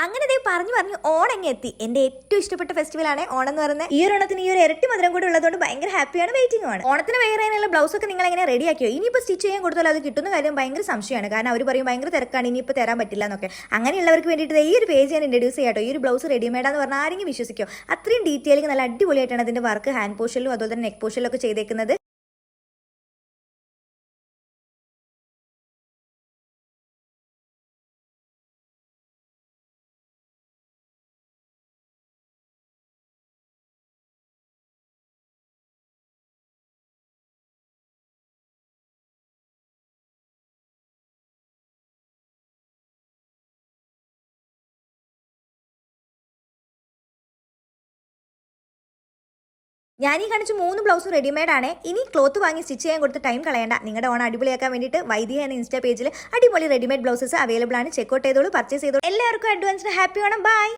അങ്ങനെ ദേ പറഞ്ഞു ഓണം എത്തി. എന്റെ ഏറ്റവും ഇഷ്ടപ്പെട്ട ഫെസ്റ്റിവലാണ് ഓണം എന്ന് പറയുന്നത്. ഈ ഒരു ഓണത്തിന് ഈ ഒരു ഇരട്ടി മധുരം കൂടി ഉള്ളതുകൊണ്ട് ഭയങ്കര ഹാപ്പിയാണ്, വെയിറ്റിംഗ് ആണ്. ഓണത്തിന് വെയർ ചെയ്യാനുള്ള ബ്ലൗസ് ഒക്കെ നിങ്ങൾ എങ്ങനെ റെഡിയാക്കിയോ? ഇനിയിപ്പോൾ സ്റ്റിച്ച് ചെയ്യാൻ കൊടുത്താൽ അത് കിട്ടുന്ന കാര്യം ഭയങ്കര സംശയമാണ്. കാരണം അവർ പറയും ഭയങ്കര തിരക്കാണ്, ഇനിയിപ്പോൾ തരാൻ പറ്റില്ല എന്നൊക്കെ. അങ്ങനെയുള്ളവർക്ക് വേണ്ടിയിട്ട് ഈ ഒരു പേജ് ഞാൻ ഇൻട്രൊഡ്യൂസ് ചെയ്യാട്ടോ. ഈ ഒരു ബ്ലൗസ് റെഡിമെയ്ഡ് എന്ന് പറഞ്ഞാൽ ആരെങ്കിലും വിശ്വസിക്കോ? അത്രയും ഡീറ്റെയിലിംഗ് നല്ല അടിപൊളിയായിട്ടാണ് അതിന്റെ വർക്ക് ഹാൻഡ് പോഷനിലും അതുപോലെ തന്നെ നെക്ക് പോഷനിലും ഒക്കെ ചെയ്തേക്കുന്നത്. ഞാൻ ഈ കാണിച്ച 3 ബ്ലൗസും റെഡിമെയ്ഡ് ആണ്. ഇനി ക്ലോത്ത് വാങ്ങി സ്റ്റിച്ച് ചെയ്യാൻ കൊടുത്ത് ടൈം കളയണ്ട. നിങ്ങളുടെ ഓണം അടിപൊളിയാക്കാൻ വേണ്ടിയിട്ട് വൈദ്യ എന്ന ഇൻസ്റ്റാ പേജിൽ അടിപൊളി റെഡിമെയ്ഡ് ബ്ലൗസസ് അവൈലബിൾ ആണ്. ചെക്കൗട്ട് ചെയ്തോളൂ, പർച്ചേസ് ചെയ്തോളൂ. എല്ലാവർക്കും അഡ്വാൻസ്ഡ് ഹാപ്പി ഓണം. ബൈ.